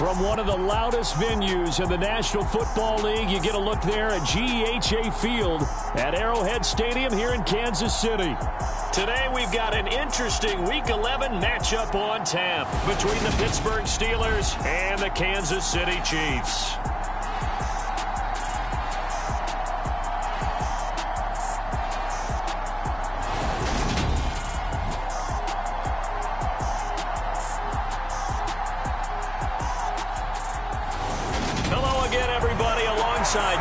From one of the loudest venues in the National Football League, you get a look there at GEHA Field at Arrowhead Stadium here in Kansas City. Today we've got an interesting Week 11 matchup on tap between the Pittsburgh Steelers and the Kansas City Chiefs.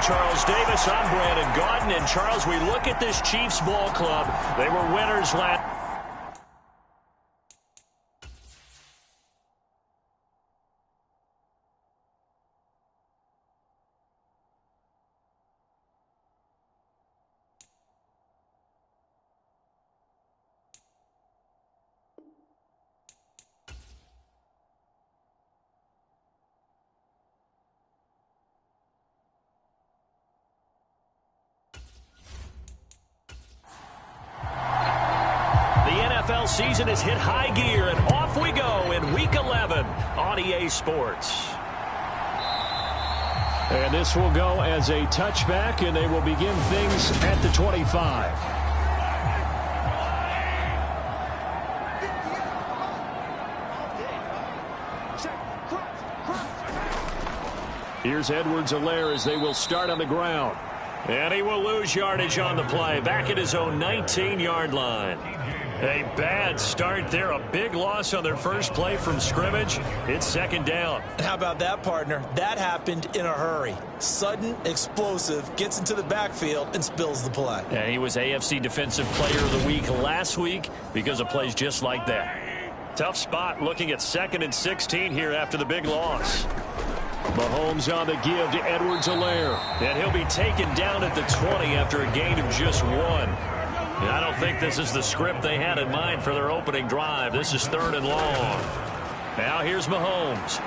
Charles Davis, I'm Brandon Gaudin, and Charles, we look at this Chiefs ball club. They were winners last. NFL season has hit high gear, and off we go in Week 11 on EA Sports. And this will go as a touchback, and they will begin things at the 25. Here's Edwards-Helaire as they will start on the ground. And he will lose yardage on the play, back at his own 19-yard line. A bad start there, a big loss on their first play from scrimmage. It's second down. And how about that, partner? That happened in a hurry. Sudden, explosive, gets into the backfield and spills the play. And he was AFC Defensive Player of the Week last week because of plays just like that. Tough spot looking at 2nd and 16 here after the big loss. Mahomes on the give to Edwards-Helaire. And he'll be taken down at the 20 after a gain of just 1. And I don't think this is the script they had in mind for their opening drive. This is 3rd and long. Now here's Mahomes.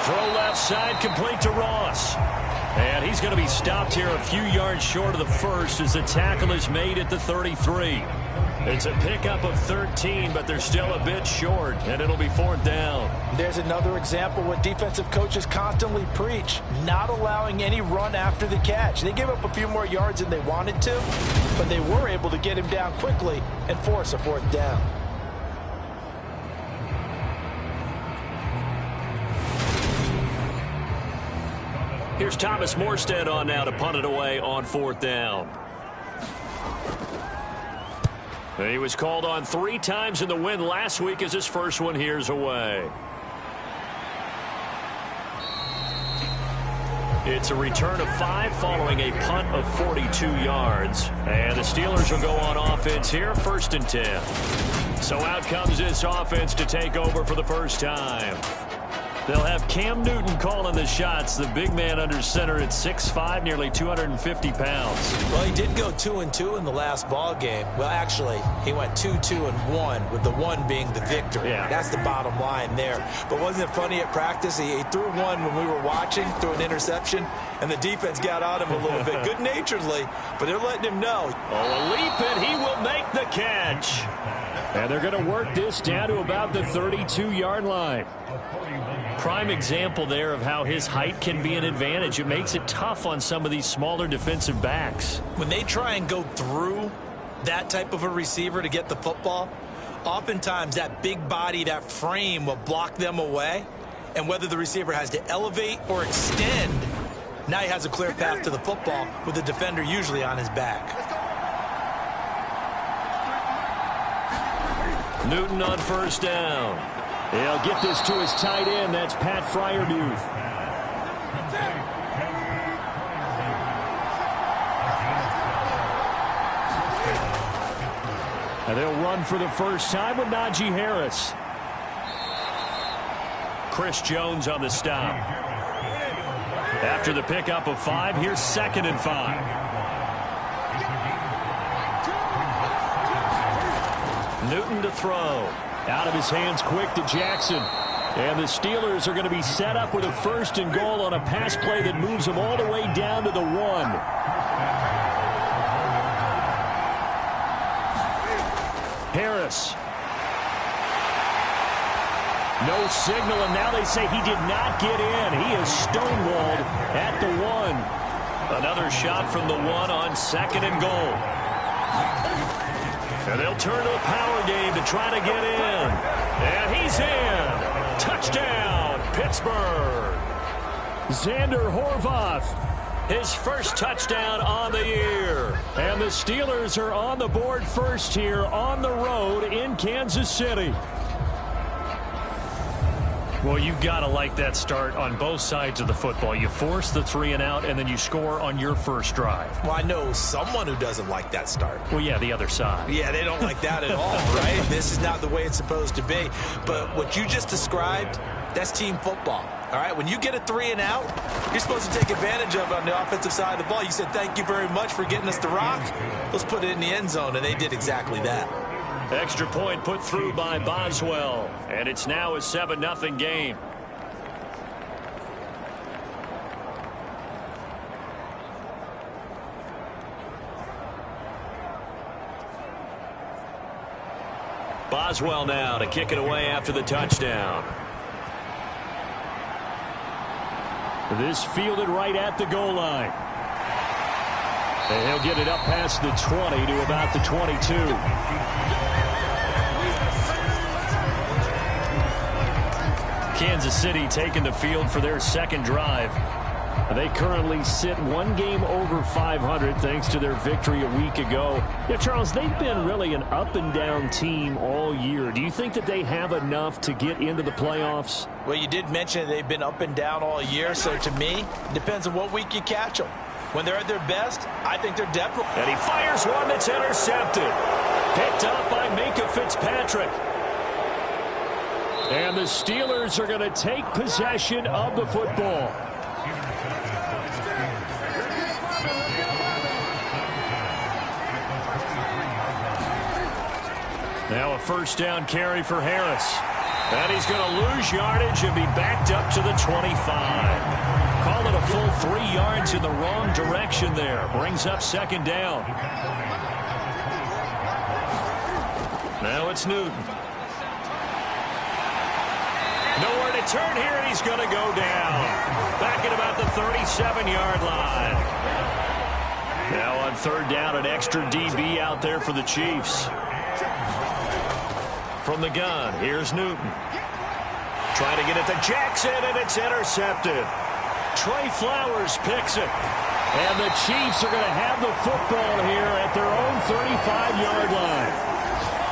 Throw left side, complete to Ross. And he's going to be stopped here a few yards short of the first as the tackle is made at the 33. It's a pickup of 13, but they're still a bit short, and it'll be 4th down. There's another example what defensive coaches constantly preach, not allowing any run after the catch. They gave up a few more yards than they wanted to, but they were able to get him down quickly and force a 4th down. Here's Thomas Morstead on now to punt it away on 4th down. He was called on 3 times in the win last week as his first one here's away. It's a return of 5 following a punt of 42 yards. And the Steelers will go on offense here, 1st and 10. So out comes this offense to take over for the first time. They'll have Cam Newton calling the shots, the big man under center at 6'5", nearly 250 pounds. Well, he did go 2-2 in the last ball game. Well, actually, he went 2-2-1, with the 1 being the victory. Yeah. That's the bottom line there. But wasn't it funny at practice? He threw one when we were watching, threw an interception, and the defense got on him a little bit, good-naturedly, but they're letting him know. Oh, a leap, and he will make the catch. And they're going to work this down to about the 32-yard line. Prime example there of how his height can be an advantage. It makes it tough on some of these smaller defensive backs. When they try and go through that type of a receiver to get the football, oftentimes that big body, that frame will block them away. And whether the receiver has to elevate or extend, now he has a clear path to the football with the defender usually on his back. Newton on 1st down. He'll get this to his tight end. That's Pat Freiermuth. And they'll run for the first time with Najee Harris. Chris Jones on the stop. After the pickup of 5, here's 2nd and 5. Newton to throw. Out of his hands quick to Jackson. And the Steelers are going to be set up with a 1st and goal on a pass play that moves them all the way down to the 1. Harris. No signal, and now they say he did not get in. He is stonewalled at the 1. Another shot from the 1 on 2nd and goal. And they'll turn to a power game to try to get in. And he's in. Touchdown, Pittsburgh. Xander Horvath, his first touchdown on the year. And the Steelers are on the board first here on the road in Kansas City. Well, you've got to like that start on both sides of the football. You force the 3 and out, and then you score on your first drive. Well, I know someone who doesn't like that start. Well, yeah, the other side. Yeah, they don't like that at all, right? This is not the way it's supposed to be. But what you just described, that's team football. All right, when you get a 3 and out, you're supposed to take advantage of it on the offensive side of the ball. You said, thank you very much for getting us the rock. Let's put it in the end zone, and they did exactly that. Extra point put through by Boswell, and it's now a 7-0 game. Boswell now to kick it away after the touchdown. This fielded right at the goal line. And he'll get it up past the 20 to about the 22. Kansas City taking the field for their second drive. They currently sit 1 game over 500 thanks to their victory a week ago. Yeah, Charles, they've been really an up-and-down team all year. Do you think that they have enough to get into the playoffs? Well, you did mention they've been up and down all year, so to me, it depends on what week you catch them. When they're at their best, I think they're definitely... And he fires one that's intercepted. Picked up by Minka Fitzpatrick. And the Steelers are going to take possession of the football. Now a first down carry for Harris. And he's going to lose yardage and be backed up to the 25. Call it a full 3 yards in the wrong direction there. Brings up second down. Now it's Newton. Nowhere to turn here, and he's going to go down. Back at about the 37-yard line. Now on third down, an extra DB out there for the Chiefs. From the gun, here's Newton. Trying to get it to Jackson, and it's intercepted. Trey Flowers picks it. And the Chiefs are going to have the football here at their own 35-yard line.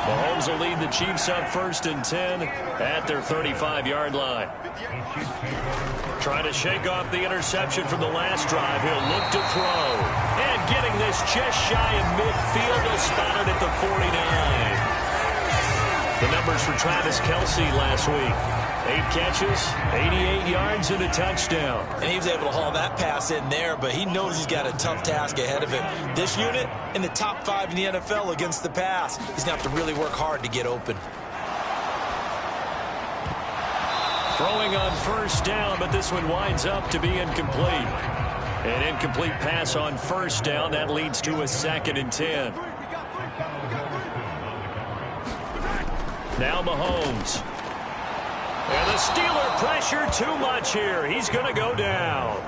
Mahomes will lead the Chiefs up first and 10 at their 35-yard line. Trying to shake off the interception from the last drive. He'll look to throw. And getting this just shy of midfield. He'll spot it at the 49. The numbers for Travis Kelce last week. 8 catches, 88 yards, and a touchdown. And he was able to haul that pass in there, but he knows he's got a tough task ahead of him. This unit in the top 5 in the NFL against the pass. He's going to have to really work hard to get open. Throwing on first down, but this one winds up to be incomplete. An incomplete pass on first down. That leads to a 2nd and 10. Now Mahomes. And the Steeler pressure too much here. He's going to go down.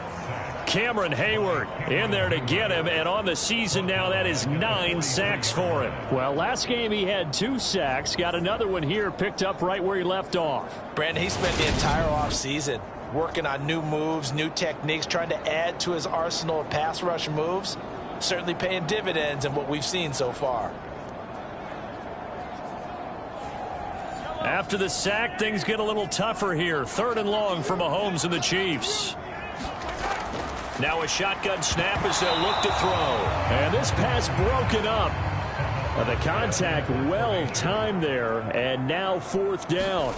Cameron Hayward in there to get him, and on the season now, that is 9 sacks for him. Well, last game he had 2 sacks. Got another one here, picked up right where he left off. Brandon, he spent the entire offseason working on new moves, new techniques, trying to add to his arsenal of pass rush moves. Certainly paying dividends in what we've seen so far. After the sack, things get a little tougher here. 3rd and long for Mahomes and the Chiefs. Now a shotgun snap as they'll look to throw. And this pass broken up. The contact well timed there, and now 4th down.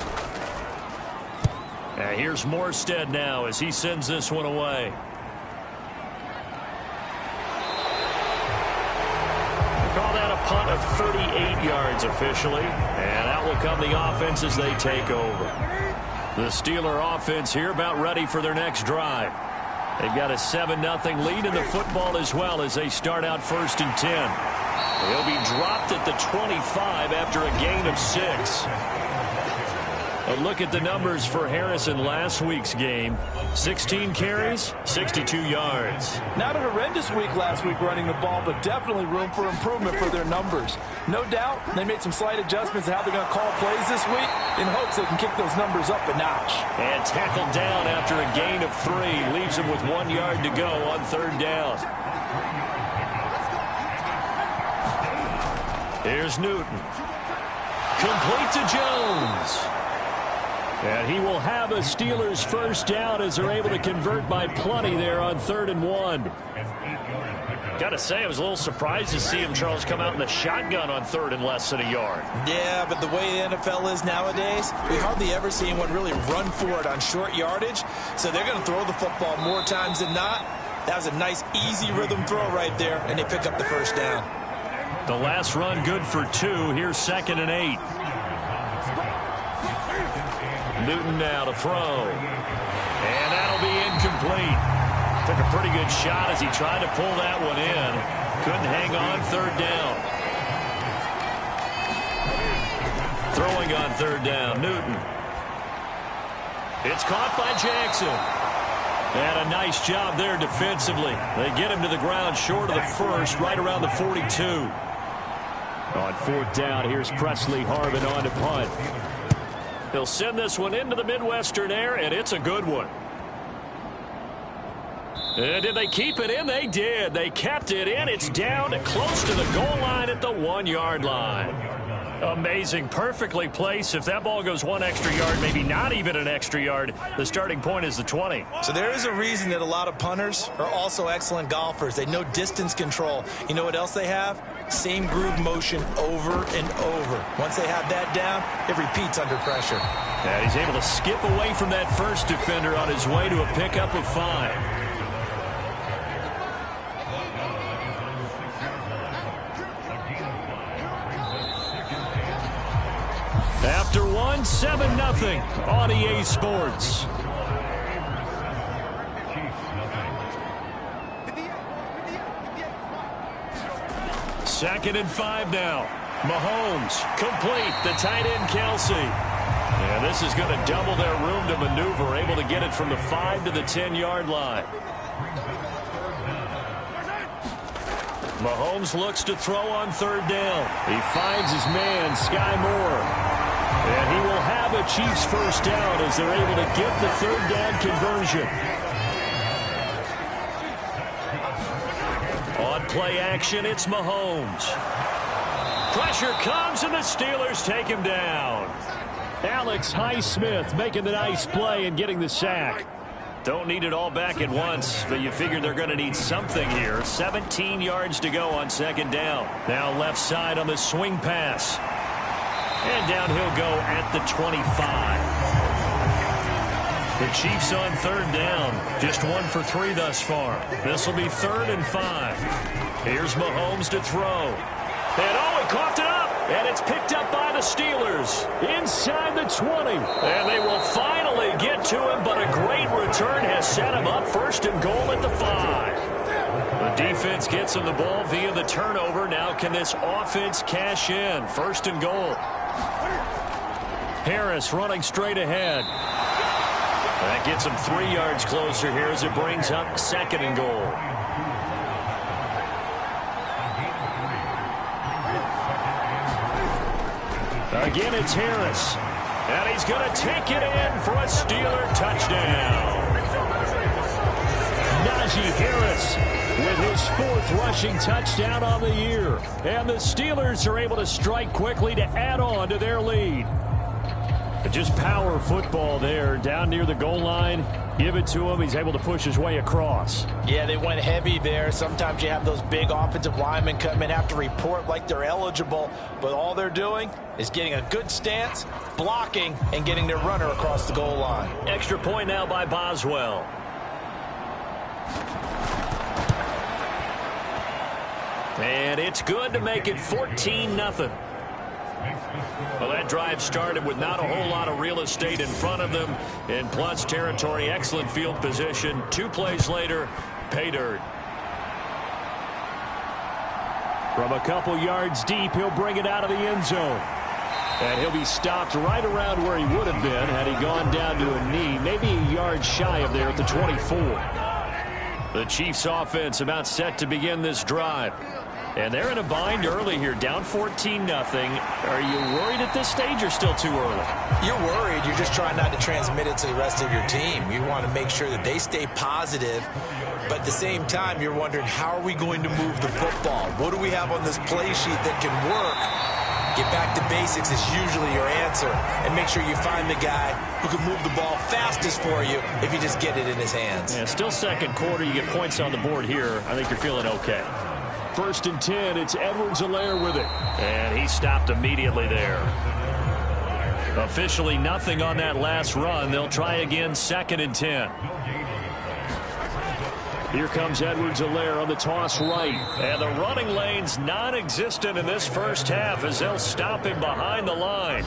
And here's Morstead now as he sends this one away. Call that a punt of 38 yards officially. And out will come the offense as they take over. The Steeler offense here about ready for their next drive. They've got a 7-0 lead in the football as well as they start out 1st and 10. They'll be dropped at the 25 after a gain of 6. A look at the numbers for Harris in last week's game. 16 carries, 62 yards. Not a horrendous week last week running the ball, but definitely room for improvement for their numbers. No doubt they made some slight adjustments to how they're going to call plays this week in hopes they can kick those numbers up a notch. And tackled down after a gain of 3. Leaves him with 1 yard to go on 3rd down. Here's Newton. Complete to Jones. And he will have a Steelers first down as they're able to convert by plenty there on 3rd and 1. Got to say, I was a little surprised to see him, Charles, come out in the shotgun on 3rd and less than a yard. Yeah, but the way the NFL is nowadays, we hardly ever see anyone really run for it on short yardage. So they're going to throw the football more times than not. That was a nice, easy rhythm throw right there, and they pick up the first down. The last run good for 2. Here's 2nd and 8. Newton now to throw. And that'll be incomplete. Took a pretty good shot as he tried to pull that one in. Couldn't hang on 3rd down. Throwing on 3rd down, Newton. It's caught by Jackson. And a nice job there defensively. They get him to the ground short of the first, right around the 42. On 4th down, here's Presley Harvin on to punt. He'll send this one into the Midwestern air, and it's a good one. And did they keep it in? They did. They kept it in. It's down close to the goal line at the 1 yard line. Amazing. Perfectly placed. If that ball goes 1 extra yard, maybe not even an extra yard, the starting point is the 20. So there is a reason that a lot of punters are also excellent golfers. They know distance control. You know what else they have? Same groove motion over and over. Once they have that down, it repeats under pressure. And he's able to skip away from that first defender on his way to a pickup of 5. After 1, 7-0 on EA Sports. Second and 5 now. Mahomes complete. The tight end Kelsey. And this is going to double their room to maneuver. Able to get it from the 5 to the 10-yard line. Mahomes looks to throw on 3rd down. He finds his man, Sky Moore. And he will have a Chiefs first down as they're able to get the 3rd down conversion. On play action, it's Mahomes. Pressure comes, and the Steelers take him down. Alex Highsmith making the nice play and getting the sack. Don't need it all back at once, but you figure they're going to need something here. 17 yards to go on 2nd down. Now left side on the swing pass. And down he'll go at the 25. The Chiefs on 3rd down. Just 1 for 3 thus far. This will be 3rd and 5. Here's Mahomes to throw. And oh, he coughed it up. And it's picked up by the Steelers. Inside the 20. And they will finally get to him, but a great return has set him up 1st and goal at the 5. The defense gets him the ball via the turnover. Now can this offense cash in? 1st and goal. Harris running straight ahead. That gets him 3 yards closer here as it brings up 2nd and goal. Again, it's Harris. And he's going to take it in for a Steeler touchdown. Najee Harris with his 4th rushing touchdown on the year. And the Steelers are able to strike quickly to add on to their lead. Just power football there down near the goal line. Give it to him. He's able to push his way across. Yeah, they went heavy there. Sometimes you have those big offensive linemen come in, have to report like they're eligible. But all they're doing is getting a good stance, blocking, and getting their runner across the goal line. Extra point now by Boswell. And it's good to make it 14-0. Well, that drive started with not a whole lot of real estate in front of them. In plus territory, excellent field position. 2 plays later, pay dirt. From a couple yards deep, he'll bring it out of the end zone. And he'll be stopped right around where he would have been had he gone down to a knee, maybe a yard shy of there at the 24. The Chiefs offense about set to begin this drive. And they're in a bind early here, down 14-0. Are you worried at this stage or still too early? You're worried. You're just trying not to transmit it to the rest of your team. You want to make sure that they stay positive. But at the same time, you're wondering, how are we going to move the football? What do we have on this play sheet that can work? Get back to basics is usually your answer. And make sure you find the guy who can move the ball fastest for you if you just get it in his hands. Yeah, still second quarter. You get points on the board here. I think you're feeling okay. 1st and 10, it's Edwards-Helaire with it. And he stopped immediately there. Officially nothing on that last run. They'll try again, 2nd and 10. Here comes Edwards-Helaire on the toss right. And the running lane's non-existent in this first half as they'll stop him behind the line.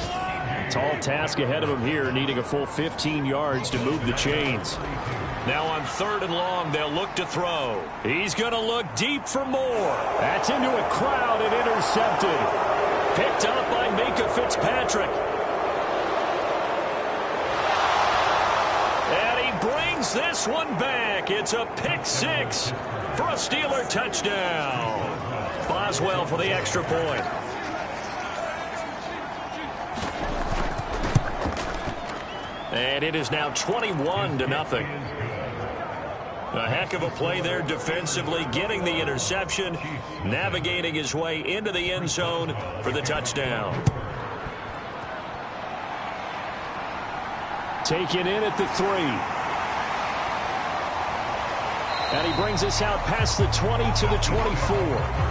Tall task ahead of him here, needing a full 15 yards to move the chains. Now on 3rd and long, they'll look to throw. He's going to look deep for more. That's into a crowd and intercepted. Picked up by Minka Fitzpatrick. And he brings this one back. It's a pick 6 for a Steeler touchdown. Boswell for the extra point. And it is now 21-0. A heck of a play there defensively, getting the interception, navigating his way into the end zone for the touchdown. Taken in at the 3. And he brings us out past the 20 to the 24.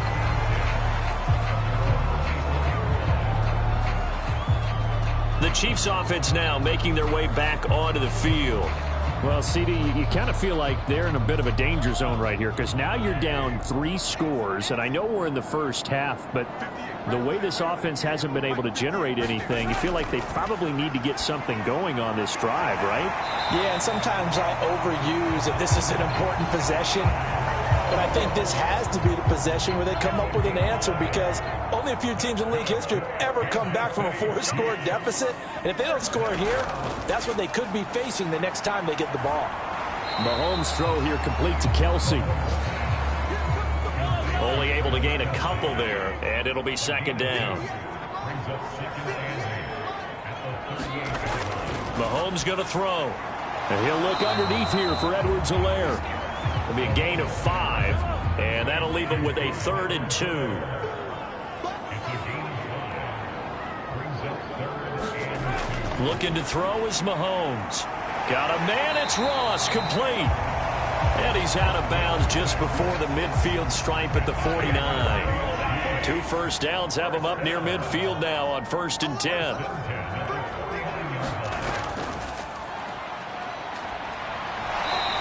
The Chiefs offense now making their way back onto the field. Well, CD, you kind of feel like they're in a bit of a danger zone right here because now you're down 3 scores, and I know we're in the first half, but the way this offense hasn't been able to generate anything, you feel like they probably need to get something going on this drive, right? Yeah, and sometimes I overuse that this is an important possession, but I think this has to be the possession where they come up with an answer because only a few teams in league history have ever come back from a 4-score deficit. And if they don't score here, that's what they could be facing the next time they get the ball. Mahomes' throw here complete to Kelsey. Only able to gain a couple there, and it'll be 2nd down. Mahomes going to throw. And he'll look underneath here for Edwards-Helaire. It'll be a gain of 5, and that'll leave him with a 3rd and 2. Looking to throw is Mahomes. Got a man, it's Ross, complete. And he's out of bounds just before the midfield stripe at the 49. 2 first downs have him up near midfield now on 1st and 10.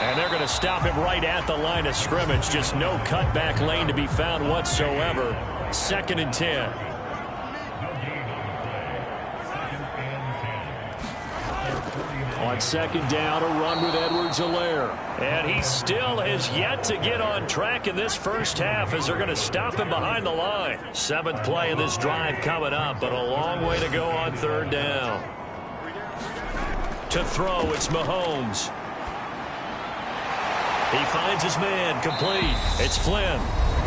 And they're going to stop him right at the line of scrimmage. Just no cutback lane to be found whatsoever. 2nd and 10. On 2nd down, a run with Edwards-Helaire. And he still has yet to get on track in this first half as they're going to stop him behind the line. 7th play of this drive coming up, but a long way to go on 3rd down. To throw, it's Mahomes. He finds his man, complete. It's Flynn.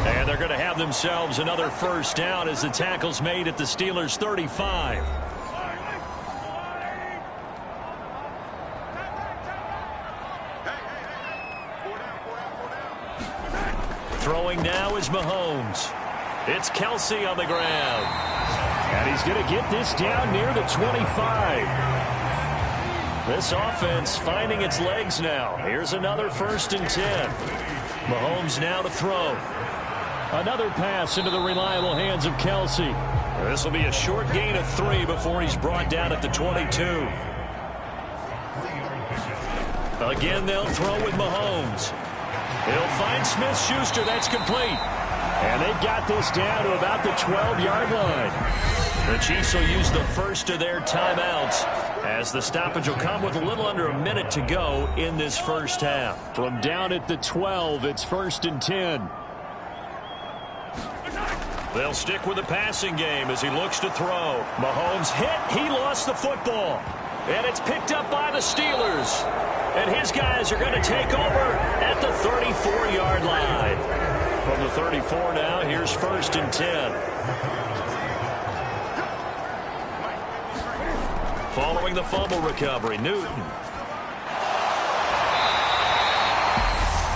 And they're going to have themselves another first down as the tackle's made at the Steelers' 35. Throwing now is Mahomes. It's Kelsey on the ground. And he's going to get this down near the 25. This offense finding its legs now. Here's another 1st and 10. Mahomes now to throw. Another pass into the reliable hands of Kelsey. This will be a short gain of 3 before he's brought down at the 22. Again, they'll throw with Mahomes. He'll find Smith-Schuster. That's complete. And they've got this down to about the 12-yard line. The Chiefs will use the first of their timeouts as the stoppage will come with a little under a minute to go in this first half. From down at the 12, it's 1st and 10. They'll stick with the passing game as he looks to throw. Mahomes hit. He lost the football. And it's picked up by the Steelers. And his guys are going to take over at the 34-yard line. From the 34 now, here's 1st and 10. Following the fumble recovery, Newton.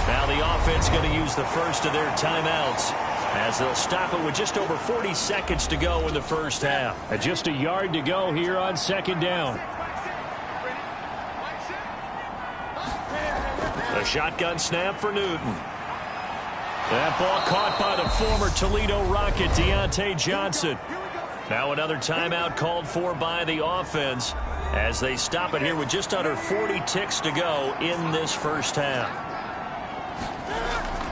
Now the offense going to use the first of their timeouts as they'll stop it with just over 40 seconds to go in the first half. And just a yard to go here on 2nd down. A shotgun snap for Newton. That ball caught by the former Toledo Rocket, Deontay Johnson. Now another timeout called for by the offense as they stop it here with just under 40 ticks to go in this first half.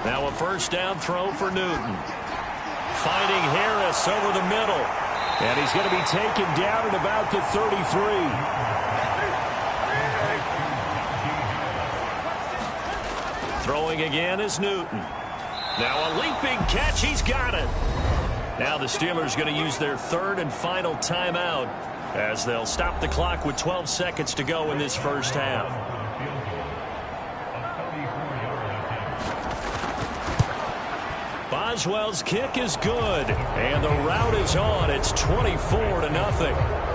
Now a first down throw for Newton. Finding Harris over the middle. And he's going to be taken down at about the 33. Throwing again is Newton. Now a leaping catch. He's got it. Now the Steelers going to use their 3rd and final timeout as they'll stop the clock with 12 seconds to go in this first half. Boswell's kick is good. And the route is on. It's 24-0.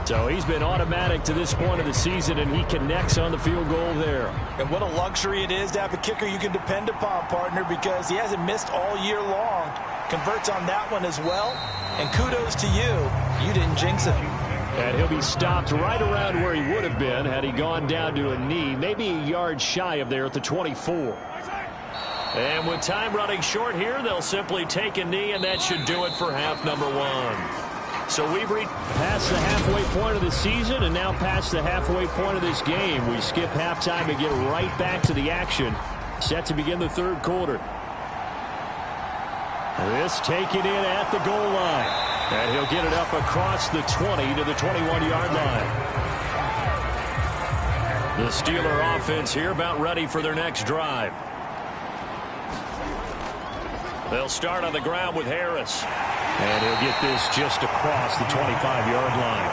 So he's been automatic to this point of the season, and he connects on the field goal there. And what a luxury it is to have a kicker you can depend upon, partner, because he hasn't missed all year long. Converts on that one as well. And kudos to you. You didn't jinx it. And he'll be stopped right around where he would have been had he gone down to a knee, maybe a yard shy of there at the 24. And with time running short here, they'll simply take a knee, and that should do it for half number 1. So we've reached past the halfway point of the season and now past the halfway point of this game. We skip halftime and get right back to the action. Set to begin the 3rd quarter. This taken in at the goal line. And he'll get it up across the 20 to the 21-yard line. The Steeler offense here about ready for their next drive. They'll start on the ground with Harris. And he'll get this just across the 25-yard line.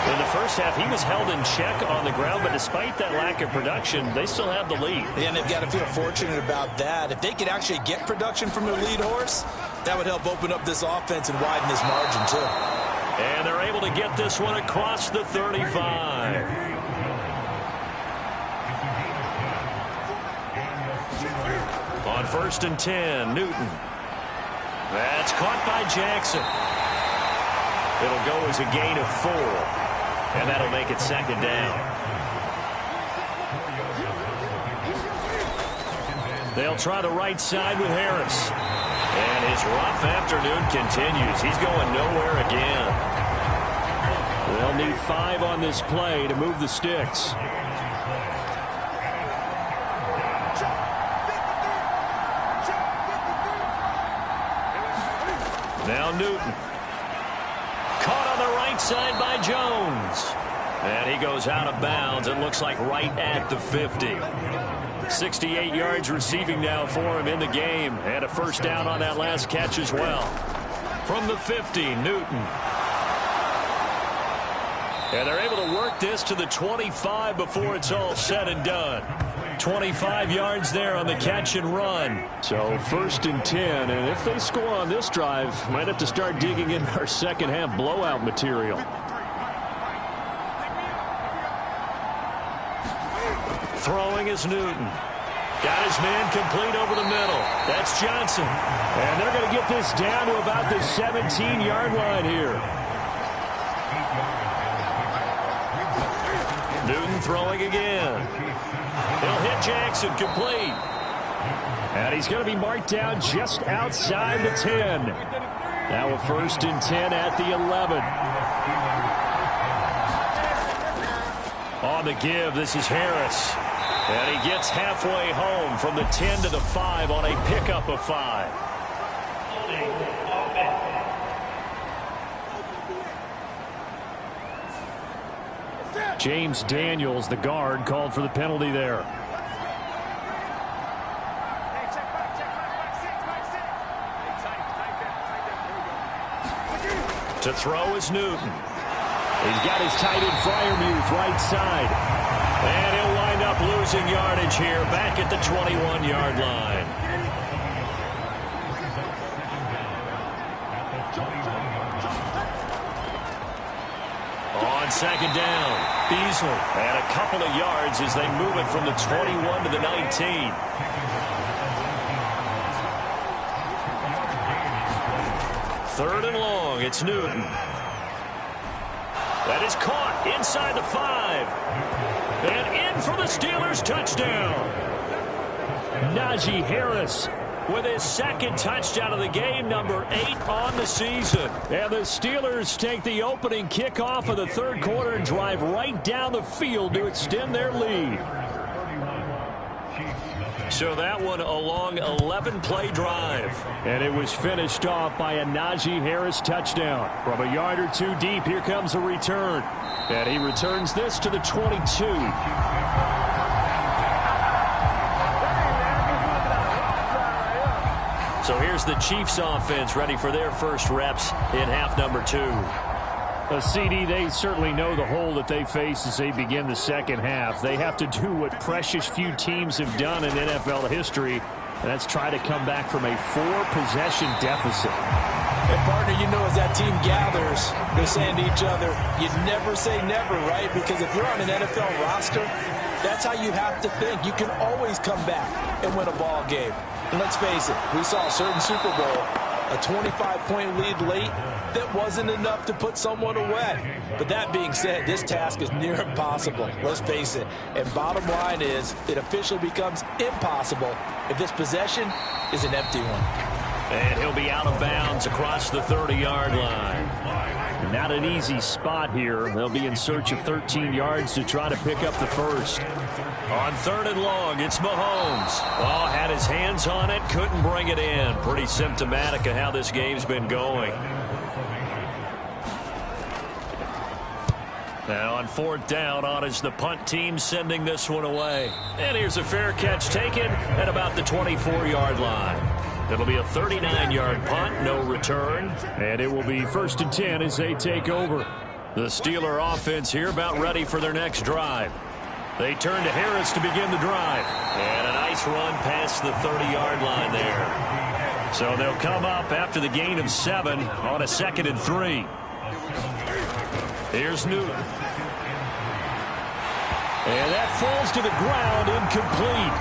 In the first half, he was held in check on the ground, but despite that lack of production, they still have the lead. And they've got to feel fortunate about that. If they could actually get production from their lead horse, that would help open up this offense and widen this margin, too. And they're able to get this one across the 35. On 1st and 10, Newton. That's caught by Jackson. It'll go as a gain of 4. And that'll make it 2nd down. They'll try the right side with Harris. And his rough afternoon continues. He's going nowhere again. They'll need 5 on this play to move the sticks. Now Newton. Caught on the right side by Jones. And he goes out of bounds. It looks like right at the 50. 68 yards receiving now for him in the game. And a first down on that last catch as well. From the 50, Newton. And they're able to work this to the 25 before it's all said and done. 25 yards there on the catch and run. So 1st and 10, and if they score on this drive, might have to start digging in our second half blowout material. Throwing is Newton. Got his man complete over the middle. That's Johnson. And they're going to get this down to about the 17-yard line here. Newton throwing again. He'll hit Jackson complete. And he's going to be marked down just outside the 10. Now a 1st and 10 at the 11. On the give, this is Harris. And he gets halfway home from the 10 to the 5 on a pickup of 5. James Daniels, the guard, called for the penalty there. To throw is Newton. He's got his tight end Freiermuth right side. And he'll wind up losing yardage here back at the 21-yard line. On second down, Beasley. And a couple of yards as they move it from the 21 to the 19. Third and long, it's Newton. That is caught inside the 5. And in for the Steelers touchdown. Najee Harris with his second touchdown of the game, number 8 on the season. And the Steelers take the opening kickoff of the third quarter and drive right down the field to extend their lead. So that one a long 11-play drive. And it was finished off by a Najee Harris touchdown. From a yard or two deep, here comes a return. And he returns this to the 22. So here's the Chiefs offense ready for their first reps in half number 2. CD, they certainly know the hole that they face as they begin the second half. They have to do what precious few teams have done in NFL history, and that's try to come back from a 4-possession deficit. And partner, you know, as that team gathers, they're saying to each other, you never say never, right? Because if you're on an NFL roster, that's how you have to think. You can always come back and win a ball game. And let's face it, we saw a certain Super Bowl, a 25-point lead late, that wasn't enough to put someone away. But that being said, this task is near impossible. Let's face it. And bottom line is, it officially becomes impossible if this possession is an empty one. And he'll be out of bounds across the 30-yard line. Not an easy spot here. They'll be in search of 13 yards to try to pick up the first. On third and long, it's Mahomes. Oh, had his hands on it, couldn't bring it in. Pretty symptomatic of how this game's been going. Now on fourth down, on is the punt team sending this one away. And here's a fair catch taken at about the 24-yard line. It'll be a 39-yard punt, no return. And it will be 1st and 10 as they take over. The Steeler offense here about ready for their next drive. They turn to Harris to begin the drive. And a nice run past the 30-yard line there. So they'll come up after the gain of 7 on a 2nd and 3. Here's Newton. And that falls to the ground, incomplete.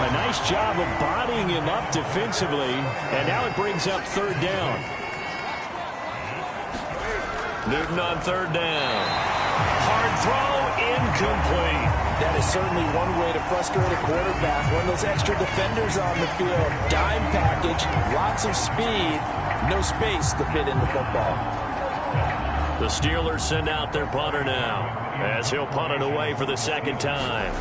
A nice job of bodying him up defensively. And now it brings up third down. Newton on third down. Hard throw, incomplete. That is certainly one way to frustrate a quarterback. One of those extra defenders on the field. Dime package, lots of speed, no space to fit in the football. The Steelers send out their punter now, as he'll punt it away for the second time.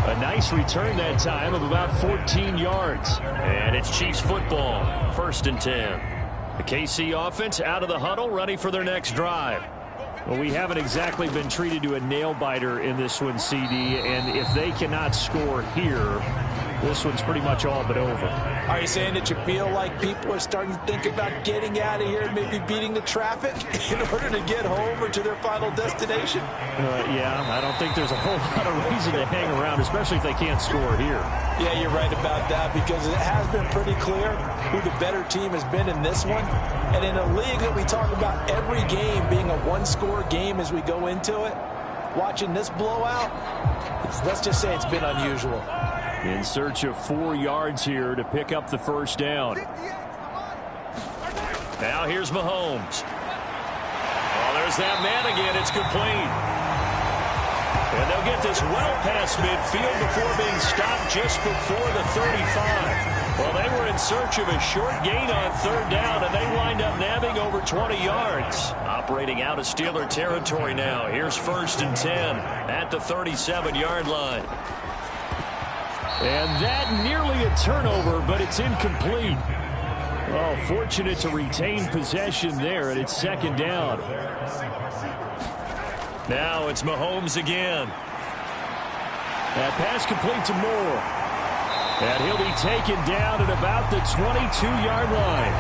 A nice return that time of about 14 yards. And it's Chiefs football, 1st and 10. The KC offense out of the huddle, ready for their next drive. Well, we haven't exactly been treated to a nail-biter in this one, CD, and if they cannot score here, this one's pretty much all but over. Are you saying that you feel like people are starting to think about getting out of here and maybe beating the traffic in order to get home or to their final destination? Yeah, I don't think there's a whole lot of reason to hang around, especially if they can't score here. Yeah, you're right about that, because it has been pretty clear who the better team has been in this one. And in a league that we talk about every game being a one-score game as we go into it, watching this blowout, let's just say it's been unusual. In search of 4 yards here to pick up the first down. Now here's Mahomes. Oh, there's that man again. It's complete. And they'll get this well past midfield before being stopped just before the 35. Well, they were in search of a short gain on third down, and they wind up nabbing over 20 yards. Operating out of Steeler territory now. Here's 1st and 10 at the 37-yard line. And that nearly a turnover, but it's incomplete. Oh, fortunate to retain possession there, and it's 2nd down. Now it's Mahomes again. That pass complete to Moore. And he'll be taken down at about the 22-yard line.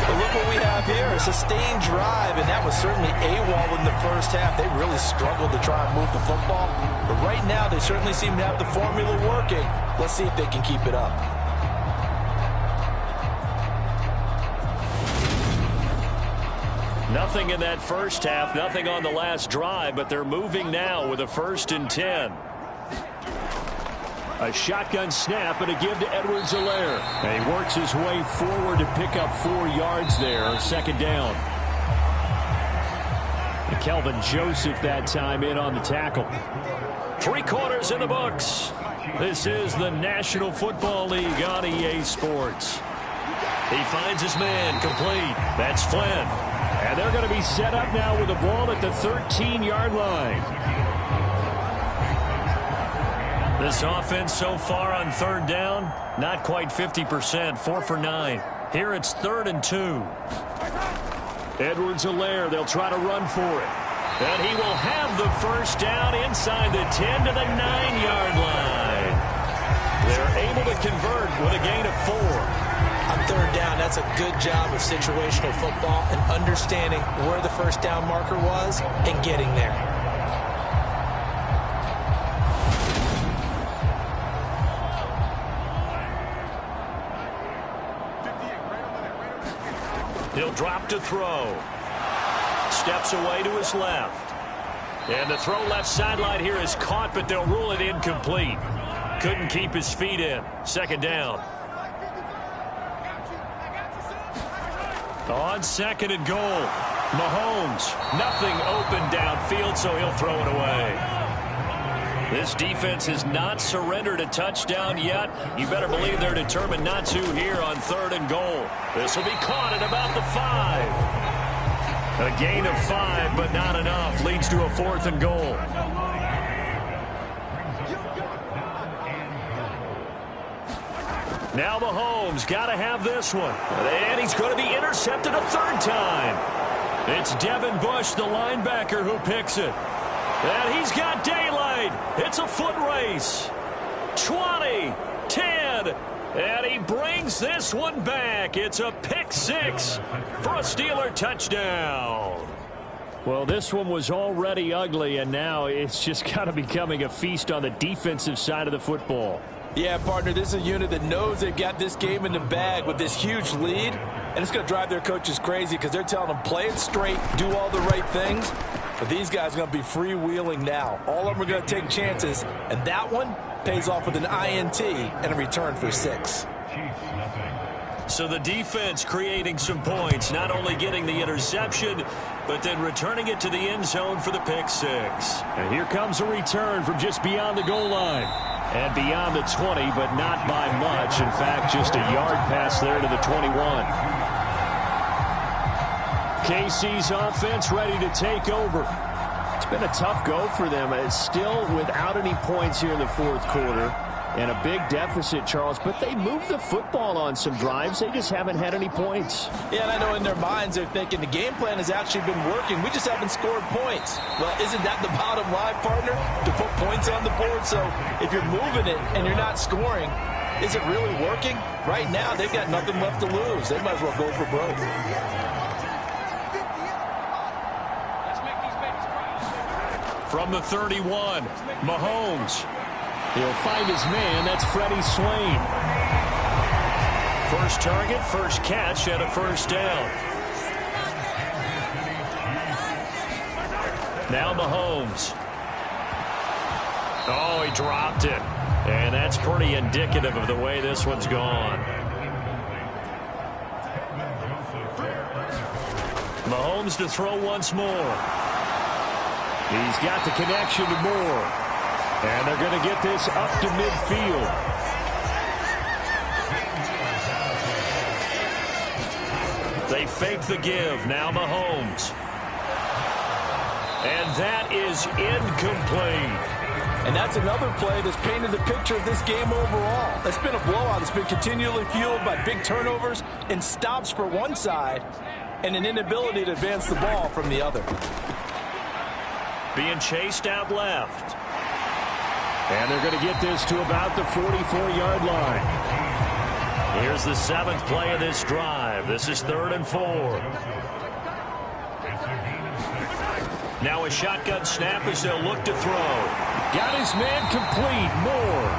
Well, look what we have here, a sustained drive, and that was certainly AWOL in the first half. They really struggled to try and move the football. But right now, they certainly seem to have the formula working. Let's see if they can keep it up. Nothing in that first half, nothing on the last drive, but they're moving now with a 1st and 10. A shotgun snap and a give to Edwards-Helaire. And he works his way forward to pick up 4 yards there, 2nd down. And Kelvin Joseph that time in on the tackle. 3 quarters in the books. This is the National Football League on EA Sports. He finds his man complete. That's Flynn. And they're going to be set up now with the ball at the 13-yard line. This offense so far on 3rd down, not quite 50%, 4 for 9. Here it's 3rd and 2. Edwards-Helaire, they'll try to run for it. And he will have the 1st down inside the 10 to the 9-yard line. They're able to convert with a gain of 4. On 3rd down, that's a good job of situational football and understanding where the 1st down marker was and getting there. He'll drop to throw. Steps away to his left. And the throw left sideline here is caught, but they'll rule it incomplete. Couldn't keep his feet in. 2nd down. On 2nd and goal, Mahomes, nothing open downfield, so he'll throw it away. This defense has not surrendered a touchdown yet. You better believe they're determined not to here on 3rd and goal. This will be caught at about the 5. A gain of 5, but not enough. Leads to a 4th and goal. Now Mahomes got to have this one. And he's going to be intercepted a 3rd time. It's Devin Bush, the linebacker, who picks it. And he's got daylight. It's a foot race. 20, 10, and he brings this one back. It's a pick 6 for a Steeler touchdown. Well, this one was already ugly, and now it's just kind of becoming a feast on the defensive side of the football. Yeah, partner, this is a unit that knows they've got this game in the bag with this huge lead, and it's going to drive their coaches crazy because they're telling them play it straight, do all the right things. But these guys are going to be freewheeling now. All of them are going to take chances, and that one pays off with an INT and a return for 6. So the defense creating some points, not only getting the interception, but then returning it to the end zone for the pick 6. And here comes a return from just beyond the goal line. And beyond the 20, but not by much. In fact, just a yard pass there to the 21. KC's offense ready to take over. It's been a tough go for them. It's still without any points here in the 4th quarter. And a big deficit, Charles. But they moved the football on some drives. They just haven't had any points. Yeah, and I know in their minds they're thinking the game plan has actually been working. We just haven't scored points. Well, isn't that the bottom line, partner? To put points on the board. So if you're moving it and you're not scoring, is it really working? Right now, they've got nothing left to lose. They might as well go for broke. From the 31, Mahomes. He'll find his man. That's Freddie Swain. First target, first catch, and a 1st down. Now Mahomes. Oh, he dropped it. And that's pretty indicative of the way this one's gone. Mahomes to throw once more. He's got the connection to Moore. And they're going to get this up to midfield. They fake the give. Now Mahomes. And that is incomplete. And that's another play that's painted the picture of this game overall. It's been a blowout. It's been continually fueled by big turnovers and stops for one side and an inability to advance the ball from the other. being chased out left. And they're going to get this to about the 44-yard line. Here's the 7th play of this drive. This is 3rd and 4. Now a shotgun snap as they'll look to throw. Got his man complete. Moore.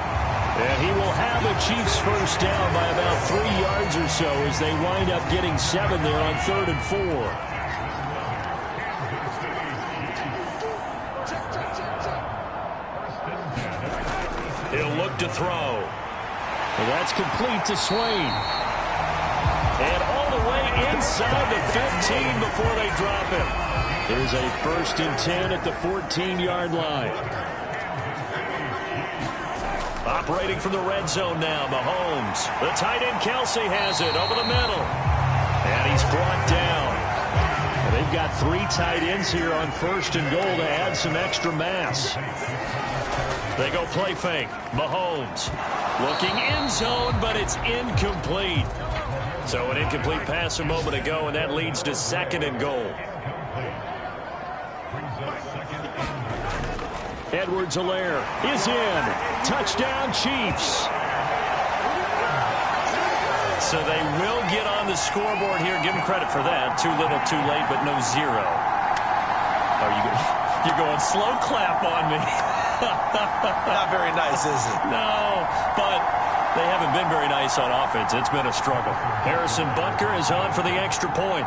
And he will have a Chiefs first down by about 3 yards or so as they wind up getting 7 there on 3rd and 4. He'll look to throw. And that's complete to Swain. And all the way inside the 15 before they drop him. There's a 1st and 10 at the 14-yard line. Operating from the red zone now, Mahomes. The tight end Kelsey has it over the middle. And he's brought down. And they've got 3 tight ends here on 1st and goal to add some extra mass. They go play fake. Mahomes looking end zone, but it's incomplete. So an incomplete pass a moment ago, and that leads to 2nd and goal. Edwards-Helaire is in. Touchdown, Chiefs. So they will get on the scoreboard here. Give them credit for that. Too little, too late, but no 0. You're going slow clap on me. Not very nice, is it? No, but they haven't been very nice on offense. It's been a struggle. Harrison Butker is on for the extra point.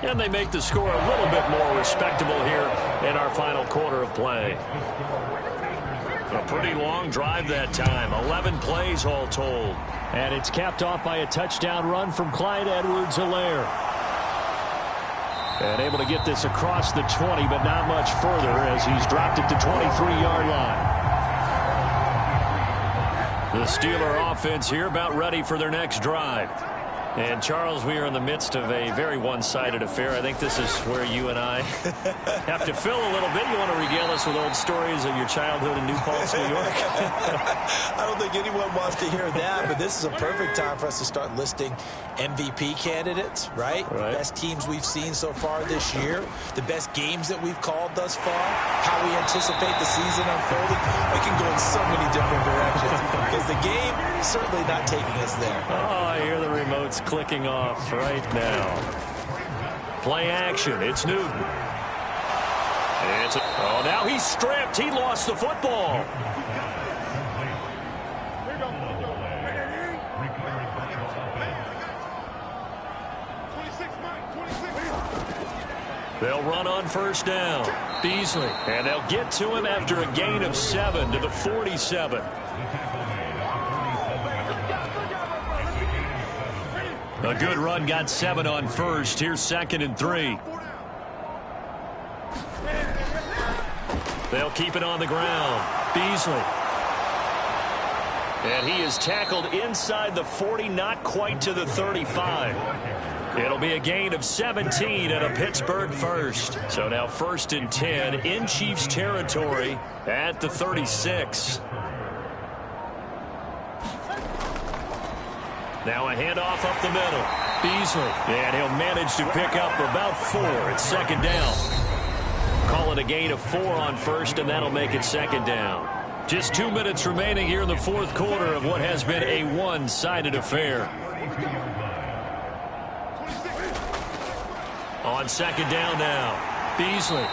And they make the score a little bit more respectable here in our final quarter of play. A pretty long drive that time. 11 plays all told. And it's capped off by a touchdown run from Clyde Edwards-Helaire. And able to get this across the 20, but not much further as he's dropped it to 23-yard line. The Steeler offense here about ready for their next drive. And, Charles, we are in the midst of a very one-sided affair. I think this is where you and I have to fill a little bit. You want to regale us with old stories of your childhood in New Paltz, New York? I don't think anyone wants to hear that, but this is a perfect time for us to start listing MVP candidates, right? Best teams we've seen so far this year, the best games that we've called thus far, how we anticipate the season unfolding. We can go in so many different directions because the game is certainly not taking us there. Oh, I hear the remote's clicking off right now. Play action. It's Newton. Oh, now he's stripped. He lost the football. They'll run on first down. Beasley. And they'll get to him after a gain of 7 to the 47. A good run, got 7 on first. Here's 2nd and 3. They'll keep it on the ground. Beasley. And he is tackled inside the 40, not quite to the 35. It'll be a gain of 17 and a Pittsburgh first. So now 1st and 10 in Chiefs territory at the 36. Now a handoff up the middle. Beasley. And he'll manage to pick up about 4. It's 2nd down. Call it a gain of 4 on first, and that'll make it 2nd down. Just 2 minutes remaining here in the 4th quarter of what has been a one-sided affair. On 2nd down now. Beasley.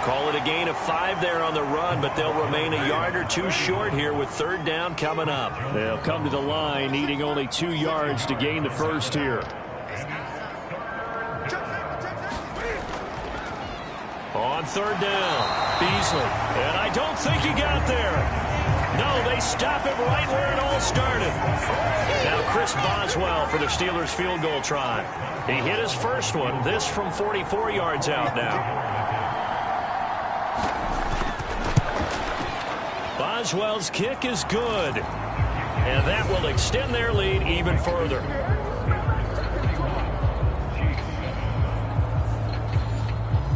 Call it a gain of 5 there on the run, but they'll remain a yard or 2 short here with 3rd down coming up. They'll come to the line needing only 2 yards to gain the first here. On 3rd down, Beasley. And I don't think he got there. No, they stop him right where it all started. Now Chris Boswell for the Steelers field goal try. He hit his first one. This from 44 yards out now. Boswell's kick is good. And that will extend their lead even further.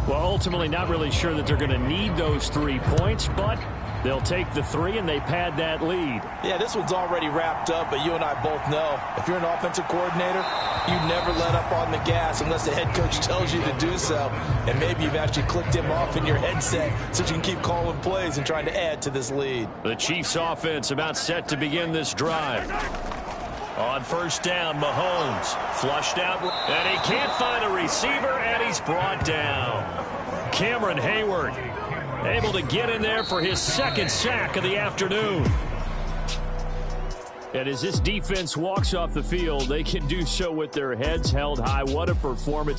Well, ultimately not really sure that they're going to need those 3 points, but They'll take the 3, and they pad that lead. Yeah, this one's already wrapped up, but you and I both know if you're an offensive coordinator, you never let up on the gas unless the head coach tells you to do so. And maybe you've actually clicked him off in your headset so you can keep calling plays and trying to add to this lead. The Chiefs offense about set to begin this drive. On first down, Mahomes flushed out, and he can't find a receiver, and he's brought down. Cameron Hayward able to get in there for his second sack of the afternoon. And as this defense walks off the field, they can do so with their heads held high. What a performance.